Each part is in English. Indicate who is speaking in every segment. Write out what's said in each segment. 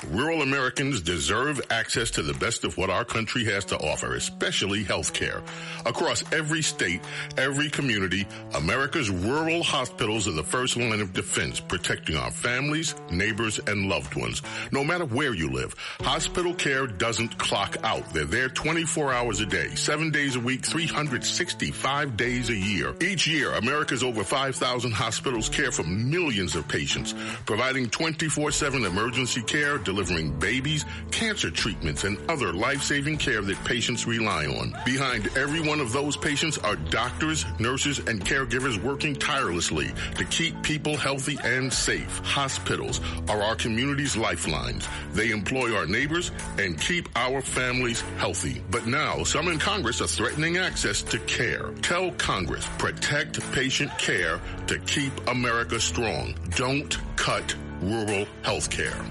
Speaker 1: Rural Americans deserve access to the best of what our country has to offer, especially health care. Across every state, every community, America's rural hospitals are the first line of defense, protecting our families, neighbors, and loved ones. No matter where you live, hospital care doesn't clock out. They're there 24 hours a day, 7 days a week, 365 days a year. Each year, America's over 5,000 hospitals care for millions of patients, providing 24/7 emergency care, delivering babies, cancer treatments, and other life-saving care that patients rely on. Behind every one of those patients are doctors, nurses, and caregivers working tirelessly to keep people healthy and safe. Hospitals are our community's lifelines. They employ our neighbors and keep our families healthy. But now, some in Congress are threatening access to care. Tell Congress, protect patient care to keep America strong. Don't cut rural health care.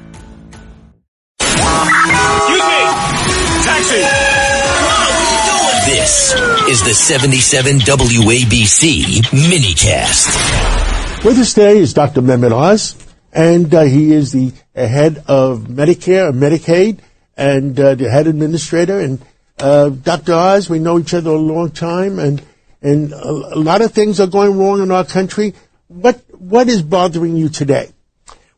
Speaker 2: Excuse me! Taxi! What are you doing? This is the 77 WABC minicast.
Speaker 3: With us today is Dr. Mehmet Oz, and he is the head of Medicare and Medicaid, and the head administrator. And Dr. Oz, we know each other a long time, and a lot of things are going wrong in our country. What is bothering you today?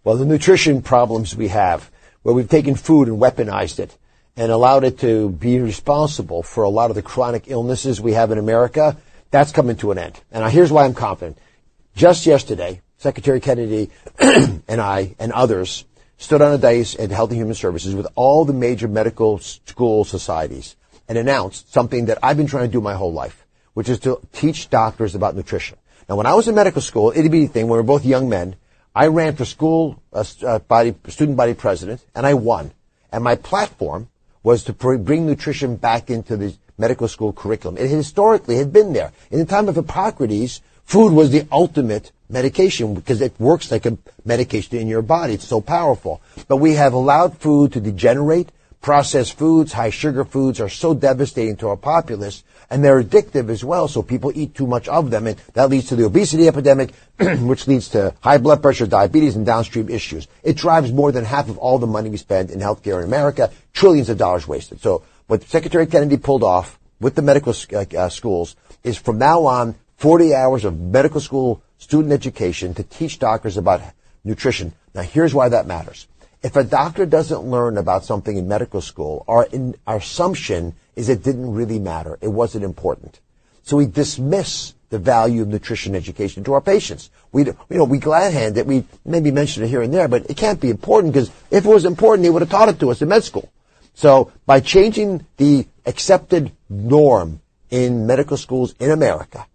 Speaker 4: Well, the nutrition problems we have, where we've taken food and weaponized it and allowed it to be responsible for a lot of the chronic illnesses we have in America, that's coming to an end. And here's why I'm confident. Just yesterday, Secretary Kennedy and I and others stood on a dais at Health and Human Services with all the major medical school societies and announced something that I've been trying to do my whole life, which is to teach doctors about nutrition. Now, when I was in medical school, itty bitty thing, when we were both young men, I ran for school student body president, and I won. And my platform was to bring nutrition back into the medical school curriculum. It historically had been there. In the time of Hippocrates, food was the ultimate medication because it works like a medication in your body. It's so powerful. But we have allowed food to degenerate. Processed foods, high sugar foods are so devastating to our populace, and they're addictive as well, so people eat too much of them, and that leads to the obesity epidemic, which leads to high blood pressure, diabetes, and downstream issues. It drives more than half of all the money we spend in healthcare in America, trillions of dollars wasted. So what Secretary Kennedy pulled off with the medical schools is from now on 40 hours of medical school student education to teach doctors about nutrition. Now here's why that matters. If a doctor doesn't learn about something in medical school, our assumption is it didn't really matter. It wasn't important. So we dismiss the value of nutrition education to our patients. We glad hand it. We maybe mention it here and there, but it can't be important because if it was important, they would have taught it to us in med school. So by changing the accepted norm in medical schools in America,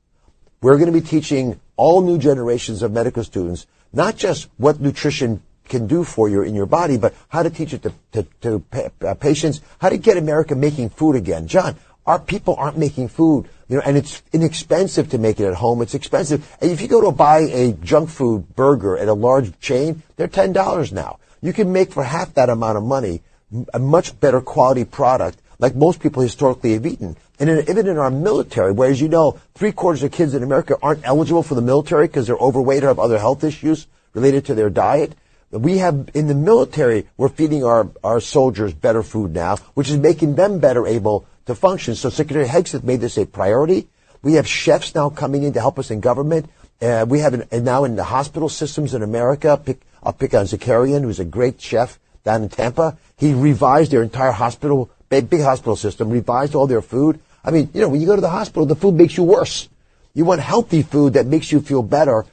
Speaker 4: we're going to be teaching all new generations of medical students not just what nutrition can do for you in your body, but how to teach it to patients, how to get America making food again. John, our people aren't making food, and it's inexpensive to make it at home. It's expensive. And if you go to buy a junk food burger at a large chain, they're $10 now. You can make for half that amount of money a much better quality product like most people historically have eaten. And even in our military, where, as you know, 3/4 of kids in America aren't eligible for the military because they're overweight or have other health issues related to their diet. We have, in the military, we're feeding our soldiers better food now, which is making them better able to function. So Secretary Hegseth made this a priority. We have chefs now coming in to help us in government. We have now in the hospital systems in America. I'll pick on Zakarian, who's a great chef down in Tampa. He revised their entire hospital, big hospital system, revised all their food. I mean, when you go to the hospital, the food makes you worse. You want healthy food that makes you feel better,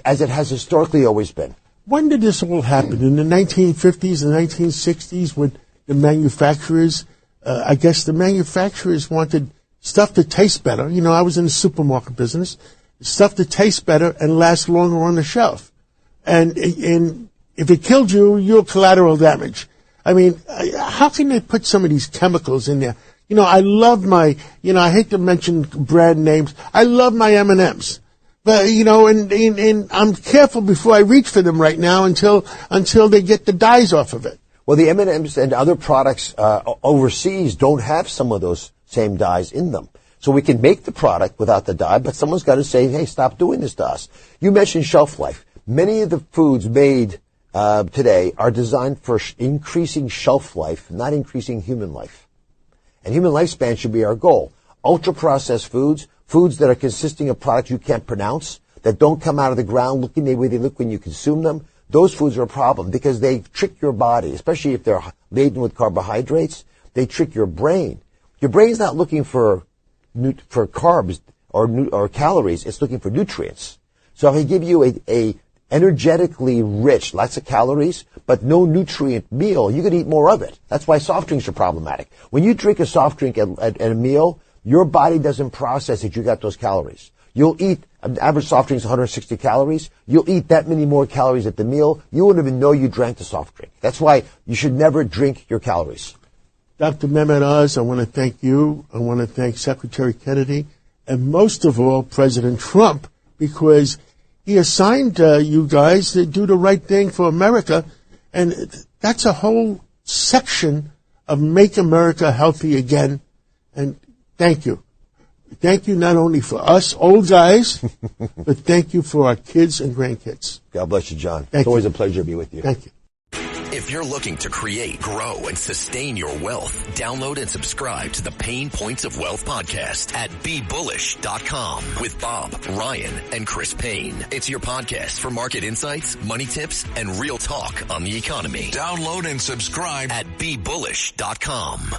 Speaker 4: as it has historically always been.
Speaker 3: When did this all happen? In the 1950s and 1960s, when the manufacturers, the manufacturers wanted stuff to taste better. I was in the supermarket business. Stuff to taste better and last longer on the shelf. And if it killed you, you're collateral damage. I mean, how can they put some of these chemicals in there? I love my, I hate to mention brand names. I love my M&Ms. But, and I'm careful before I reach for them right now until they get the dyes off of it.
Speaker 4: Well, the M&Ms and other products overseas don't have some of those same dyes in them. So we can make the product without the dye, but someone's got to say, hey, stop doing this to us. You mentioned shelf life. Many of the foods made today are designed for increasing shelf life, not increasing human life. And human lifespan should be our goal. Ultra-processed foods, foods that are consisting of products you can't pronounce, that don't come out of the ground looking the way they look when you consume them, those foods are a problem because they trick your body, especially if they're laden with carbohydrates. They trick your brain. Your brain's not looking for carbs or calories. It's looking for nutrients. So if I give you a energetically rich, lots of calories, but no nutrient meal, you could eat more of it. That's why soft drinks are problematic. When you drink a soft drink at a meal, your body doesn't process that you got those calories. You'll eat, an average soft drink is 160 calories. You'll eat that many more calories at the meal. You wouldn't even know you drank the soft drink. That's why you should never drink your calories.
Speaker 3: Dr. Mehmet Oz, I want to thank you. I want to thank Secretary Kennedy, and most of all, President Trump, because he assigned you guys to do the right thing for America, and that's a whole section of Make America Healthy Again, and thank you. Thank you not only for us old guys, but thank you for our kids and grandkids.
Speaker 4: God bless you, John.
Speaker 3: It's
Speaker 4: always a pleasure to be with you.
Speaker 3: Thank you.
Speaker 2: If you're looking to create, grow, and sustain your wealth, download and subscribe to the Pain Points of Wealth podcast at BeBullish.com with Bob, Ryan, and Chris Payne. It's your podcast for market insights, money tips, and real talk on the economy. Download and subscribe at BeBullish.com.